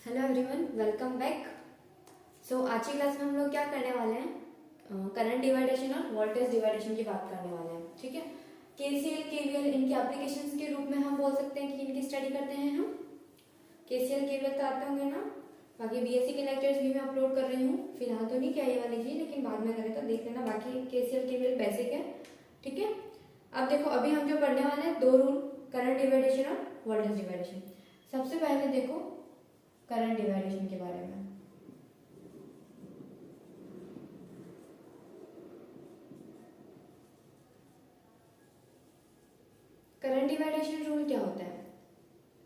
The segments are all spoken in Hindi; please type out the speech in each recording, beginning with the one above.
Hello everyone, welcome back. आज की क्लास में हम लोग क्या करने वाले हैं, करंट डिवाइडेशन और वोल्टेज डिवाइडेशन की बात करने वाले हैं। ठीक है, केसीएल केवीएल इनके एप्लीकेशंस के रूप में हम बोल सकते हैं कि इनकी स्टडी करते हैं हम। केसीएल केवीएल तो आते होंगे ना, बाकी बीएससी के लेक्चर्स भी मैं अपलोड कर रही हूँ। फिलहाल तो नहीं किया ये वाली चीज, लेकिन बाद में करें तो देख लेना। बाकी केसीएल केवीएल बेसिक है। ठीक है, अब देखो अभी हम जो पढ़ने वाले हैं दो रूल, करंट डिवाइडेशन और वोल्टेज डिवाइडेशन। सबसे पहले देखो करंट डिवाइडेशन के बारे में। करंट डिवाइडेशन रूल क्या होता है?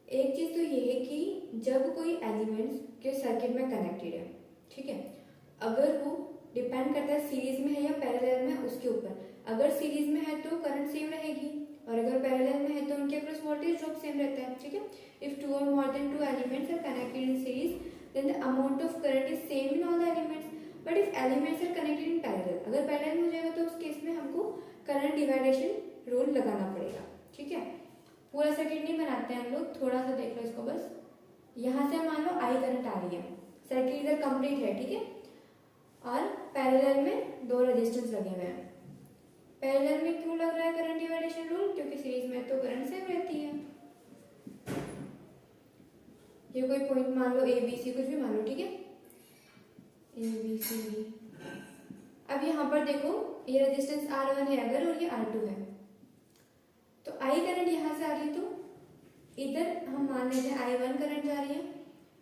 एक चीज तो ये है कि जब कोई एलिमेंट्स के सर्किट में कनेक्टेड है, ठीक है, अगर वो डिपेंड करता है सीरीज में है या पैरेलल में उसके ऊपर। अगर सीरीज में है तो करंट सेम रहेगी, और अगर पैरेलल में है तो उनके अक्रॉस वोल्टेज ड्रॉप सेम रहता है। ठीक है, इफ टू और more than two elements are connected in series then the amount of current is same in all the elements, but if elements are connected in parallel, अगर पैरेलल हो जाएगा तो उस केस में हमको करंट डिवाइडेशन रूल लगाना पड़ेगा। ठीक है, पूरा सर्किट नहीं बनाते हैं हम लोग, थोड़ा सा देख लो इसको बस। यहाँ से मान लो आई करंट आ रही है, सर्किट इधर कंप्लीट है, ठीक है, और पैरेलल में दो रेजिस्टेंस लगे हुए हैं। पैरेलल में क्यों लग रहा है करंट डिवाइडेशन रूल? क्योंकि सीरीज में तो करंट सेम रहती है। ये कोई पॉइंट मान लो, ए बी सी कुछ भी मान लो, ठीक है, ए बी सी डी। अब यहाँ पर देखो ये रेजिस्टेंस R1 है अगर, और ये R2 है, तो आई करंट यहाँ से आ रही, तो इधर हम मान लेते हैं I1 करंट जा रही है,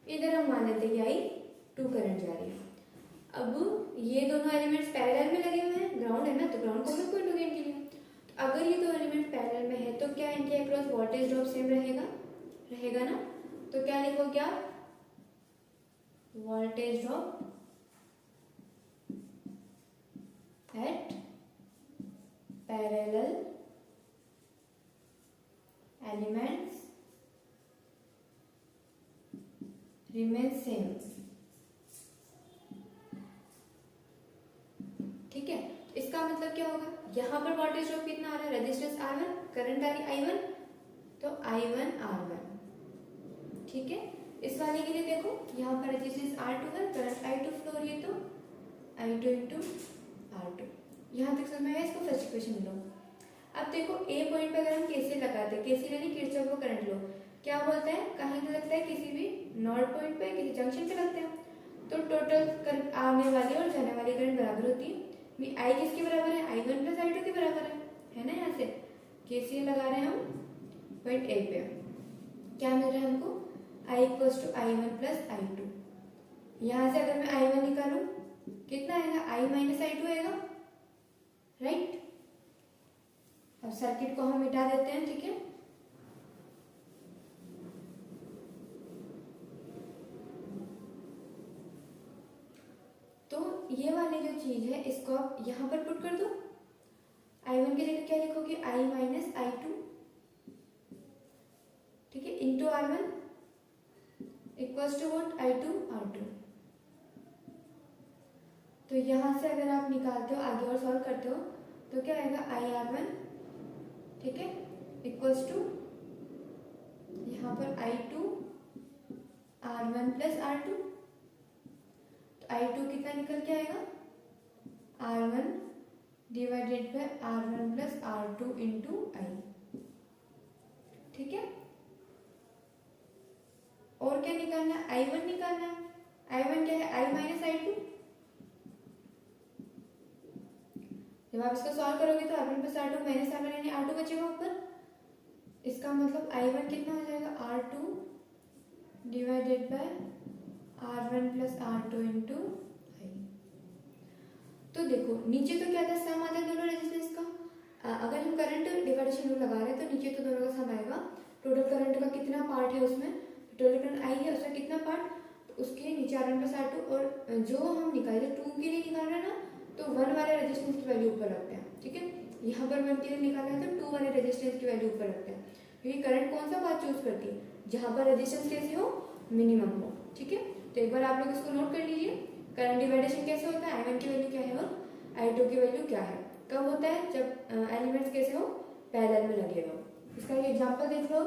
इधर हम मान लेते हैं कि I2 करंट जा रही है। अब ये दोनों एलिमेंट्स पैरेलल में लगे हुए हैं, ग्राउंड है ना, तो ग्राउंड को भी पॉइंट होगा इनके लिए। तो अगर ये दो एलिमेंट पैरेलल में है तो क्या इनके अक्रॉस वोल्टेज ड्रॉप सेम रहेगा ना। तो क्या लिखोगे आप? Voltage drop eight parallel elements remain same. ठीक है, इसका मतलब क्या होगा, यहां पर वोल्टेज ड्रॉप कितना आ रहा है, रेजिस्टेंस R1, करंट आ रही I1, तो I1 R1। ठीक है, इस वाले के लिए देखो यहाँ पर रेजिस्टेंस R2 है, करंट I2 फ्लो हो रही है, तो I2 इंटू R2। यहाँ तक समझ में आया? इसको फर्स्ट इक्वेशन लो। अब देखो ए पॉइंट पे अगर हम केसीएल लगाते हैं, केसीएल यानी किरचॉफ का करंट लो, क्या बोलता है, कहीं तो लगता है किसी भी नोड पॉइंट पे, किसी जंक्शन पे लगते हैं, तो टोटल करंट आने वाली और जाने वाली करंट बराबर होती है। आई किसके बराबर है? I1 प्लस I2 के बराबर है ना। यहाँ से केसीएल लगा रहे हैं हम पॉइंट ए पे, क्या मिल रहा है हमको, I equals to I1 plus I2। यहाँ से अगर मैं I1 निकालूं कितना आएगा, I माइनस I2 आएगा, राइट। अब सर्किट को हम मिटा देते हैं, ठीक है। तो ये वाली जो चीज है इसको आप यहाँ पर पुट कर दो। I1 की जगह क्या लिखोगे, I माइनस I2, ठीक है, into R1 equals to what, I2 R2। तो यहां से अगर आप निकालते हो, आगे और सॉल्व करते हो, तो क्या आएगा, IR1, ठीक है, इक्वल्स टू यहाँ पर I2 R1 प्लस R2। तो I2 कितना निकल के आएगा, R1 divided by R1 plus R2 into I। ठीक है, और क्या निकालना है, I1 निकालना है। I1 क्या है, I माइनस I2। जब आप इसको सॉल्व करोगे तो R1 plus R2 minus R1 यानी R2 बचेगा ऊपर। इसका मतलब I1 कितना हो जाएगा, R2 divided by R1 plus R2 into I। तो देखो नीचे तो क्या था, सम आता है दोनों रेजिस्टेंस का। अगर हम करंट डिवाइडेशन रूल लगा रहे हैं तो नीचे तो दोनों का सम आएगा। टोटल करंट का कितना पार्ट है उसमें, टोटल करंट आई है, उसका कितना पार्ट, तो उसके नीचे R1 प्लस R2, और जो हम निकाले 2 के लिए निकाल रहे हैं ना, तो 1 वाले रेजिस्टेंस की वैल्यू ऊपर रखते हैं। ठीक है, यहाँ पर 1 के लिए निकाला है तो 2 वाले रेजिस्टेंस की वैल्यू ऊपर रखते हैं, क्योंकि करंट कौन सा पार्ट चूज करती है, जहाँ पर रेजिस्टेंस कैसे हो, मिनिमम हो। ठीक है, तो एक बार आप लोग इसको नोट कर लीजिए, करंट डिवाइडेशन कैसे होता है, I1 की वैल्यू क्या है और I2 की वैल्यू क्या है। कब होता है, जब एलिमेंट्स कैसे हो, पैरेलल में लगे हो। इसका ये एग्जांपल देख लो,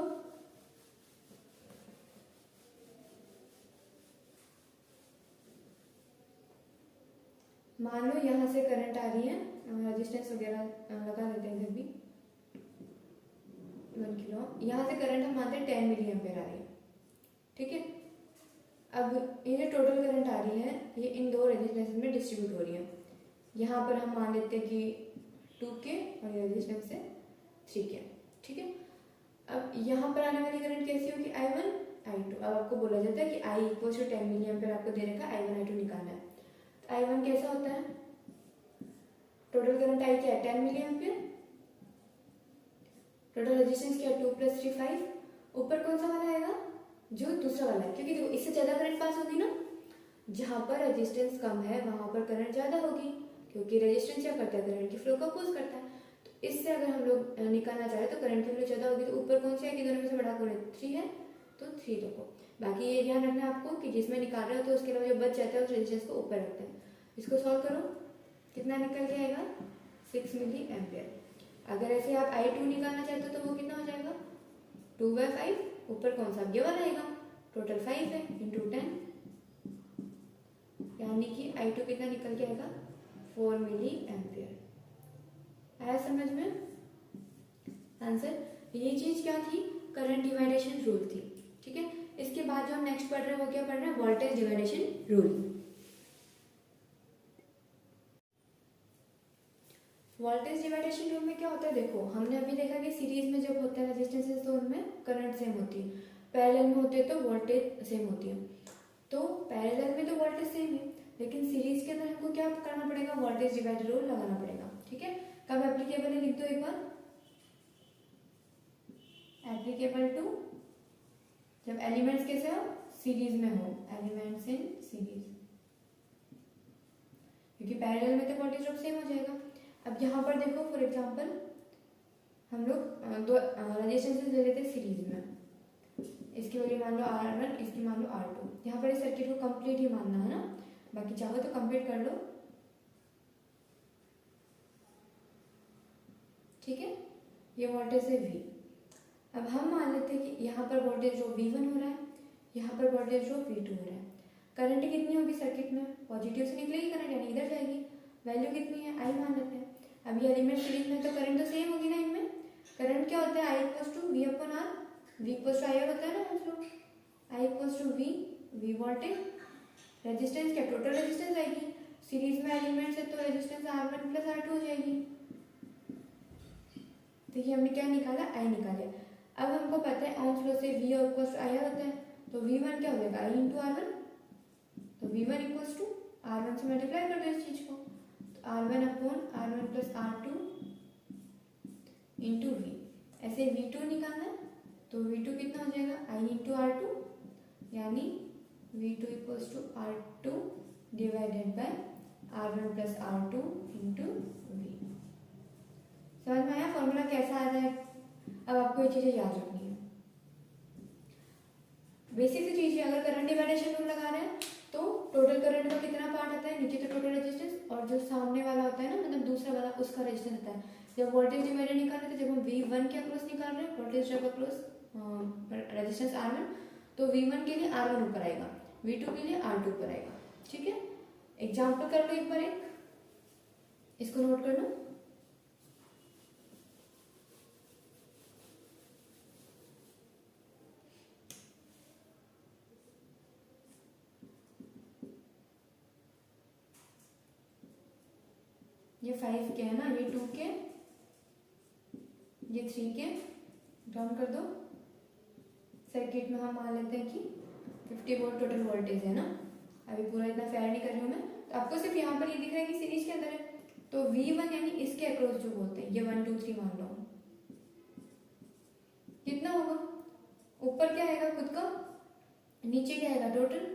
मान लो यहाँ से करंट आ रही है, रेजिस्टेंस वगैरह लगा देते हैं इधर भी 1 किलो। यहाँ से करंट हम मानते हैं 10 मिली एम्पेयर आ रही है, ठीक है। अब ये जो टोटल करंट आ रही है ये इन दो रेजिस्टेंस में डिस्ट्रीब्यूट हो रही है। यहाँ पर हम मान लेते हैं कि 2K और ये रेजिस्टेंस है 3K, ठीक है। अब यहाँ पर आने वाली करंट कैसी होगी, I1 I2। अब आपको बोला जाता है कि I equal to 10 milliampere आपको दे रखा है, I1 I2 निकालना है। तो I1 कैसा होता है, टोटल करंट I क्या है 10 मिली एम्पेयर, टोटल रेजिस्टेंस क्या है 2 + 3 5, ऊपर कौन सा वाला आएगा, जो दूसरा वाला है, क्योंकि देखो इससे ज्यादा करंट पास होगी ना, जहां पर रेजिस्टेंस कम है वहां पर करंट ज्यादा होगी, क्योंकि रेजिस्टेंस क्या करता है, करंट की फ्लो को अपोज करता है। तो इससे अगर हम लोग निकालना चाहे तो करंट की फ्लो ज्यादा होगी, तो ऊपर कौन सी है कि दोनों में से बड़ा कौन 3 है, तो 3 लिखो। बाकी ये ध्यान रखना आपको कि जिसमें निकाल रहे हो तो उसके अलावा जो बच जाता है उस रेजिस्टेंस को ऊपर रखते हैं। इसको सॉल्व करो, कितना निकल के आएगा 6 मिली एम्पेयर। अगर ऐसे आप I2 निकालना चाहते हो तो वो कितना हो जाएगा 2/5, ऊपर कौन सा ये वाला आएगा, टोटल 5 है इंटू 10, यानी कि I2 कितना निकल के आएगा 4 मिली एम्पियर। आया समझ में आंसर। ये चीज क्या थी, करंट डिवाइडेशन रूल थी, ठीक है। इसके बाद जो हम नेक्स्ट पढ़ रहे हैं वो क्या पढ़ रहे हैं, वोल्टेज डिवाइडेशन रूल। वोल्टेज डिवाइडेशन रूल में क्या होता है, देखो हमने अभी देखा कि सीरीज में जब होता है रेजिस्टेंसेस तो उनमें करंट सेम होती है, पैरेलल में होते हैं तो वोल्टेज सेम होती है। तो पैरेलल में तो वोल्टेज सेम है, लेकिन सीरीज के अंदर हमको क्या करना पड़ेगा, वोल्टेज डिवाइडर रूल लगाना पड़ेगा, ठीक है। कब एप्लीकेबल है लिख दो एक बार, एप्लीकेबल टू जब एलिमेंट्स कैसे हो, सीरीज में हो, एलिमेंट्स इन सीरीज, क्योंकि पैरेलल में तो वोल्टेज ड्रॉप सेम हो जाएगा। अब यहाँ पर देखो फॉर एग्जांपल हम लोग दो रेजिस्टेंसेस ले लेते हैं सीरीज में, इसकी वैल्यू मान लो R1, इसकी मान लो R2। यहाँ पर इस सर्किट को कंप्लीट ही मानना है ना, बाकी चाहो तो कंप्लीट कर लो, ठीक है। ये वोल्टेज है V। अब हम मान लेते हैं कि यहाँ पर वोल्टेज ड्रॉप V1 हो रहा है, यहाँ पर वोल्टेज ड्रॉप V2 हो रहा है। करंट कितनी होगी सर्किट में, पॉजिटिव से निकलेगी करंट, यानी इधर जाएगी। वैल्यू कितनी है, I मान लेते हैं। अब ये एलिमेंट सीरीज में तो करंट तो सेम होगी ना, इनमें करंट क्या होता है I equals to V/R, V equals to IR होता है ना हम लोग, I equals to V voltage, resistance क्या टोटल रेजिस्टेंस आएगी, सीरीज में एलिमेंट्स है तो रेजिस्टेंस R1 + R2 हो जाएगी। तो ये हमने क्या निकाला, I निकाले। अब हमको पता है ओम्स लॉ से V इक्वल्स टू IR होता है, तो V1 क्या हो जाएगा I × R1, तो V1 इक्वल्स टू R1 से मल्टीप्लाई कर दो इस चीज को, तो R1/R1 + R2 इंटू V। ऐसे V2 निकालना है तो V2 कितना हो जाएगा I × R2, यानी V2 equals to R2 divided by R1 + R2 into V। समझ में आया फॉर्मूला कैसा आ रहा है। अब आपको ये चीजें याद रखनी है, बेसिक सी चीज है। अगर करंट डिवाइडेशन रूल लगा रहे हैं तो टोटल करंट का कितना पार्ट आता है, नीचे तो टोटल रेजिस्टेंस और जो सामने वाला होता है ना, मतलब दूसरा वाला, उसका रेजिस्टेंस होता है। जब वोल्टेज डिवाइडर निकाल रहे थे, जब हम V1 के अक्रॉस निकाल रहे हैं, voltage drop across resistance R1, तो V1 के लिए R1 ऊपर आएगा, V2 के लिए R2 ऊपर आएगा, ठीक है। एग्जाम्पल कर लो एक बार, एक इसको नोट कर लो। ये 5 के है ना, ये 2 के, ये 3 के, डाउन कर दो। सर्किट में हम मान लेते हैं कि 50 वोल्ट टोटल वोल्टेज है ना, अभी पूरा इतना फेयर नहीं कर रही हूँ मैं, तो आपको सिर्फ यहाँ पर ये दिख रहा है कि सीरीज के अंदर है, तो V1 यानी इसके अक्रॉस जो बोलते हैं, ये 1 2 3 मान लो, कितना होगा, ऊपर क्या आएगा खुद का, नीचे क्या आएगा टोटल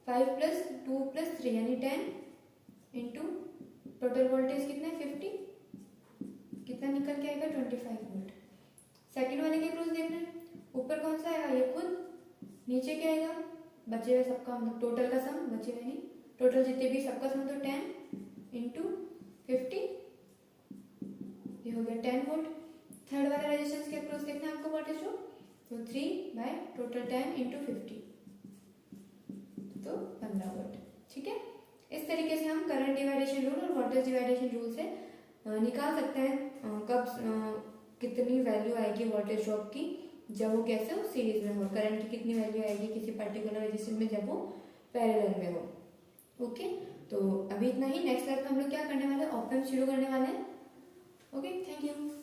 5 + 2 + 3 यानी 10 इंटू टोटल वोल्टेज कितना है 50, कितना निकल के आएगा 25 वोल्ट। सेकंड वाले के अक्रॉस देखना है, ऊपर कौन सा आएगा ये खुद, नीचे क्या आएगा बचे हुए सबका, मतलब टोटल का सम, बचे हुए नहीं टोटल जितने भी सबका सम, तो 10 इंटू 50, ये हो गया 10 वोल्ट। थर्ड वाला रेजिस्टेंस के अक्रॉस देखना है आपको वोल्टेज को, तो 3 बाय टोटल 10 इंटू 50, तो 15 वोल्ट, ठीक है। इस तरीके से हम करंट डिवाइडेशन रूल और वोल्टेज डिवाइडेशन रूल से निकाल सकते हैं कब कितनी वैल्यू आएगी वोल्टेज ड्रॉप की जब वो कैसे हो सीरीज में हो, करंट की कितनी वैल्यू आएगी किसी पर्टिकुलर रेजिस्टेंस में जब वो पैरेलल में हो। ओके, तो अभी इतना ही। नेक्स्ट क्लास में हम लोग क्या करने वाले हैं, ऑप एम्प शुरू करने वाले हैं। Okay, thank you.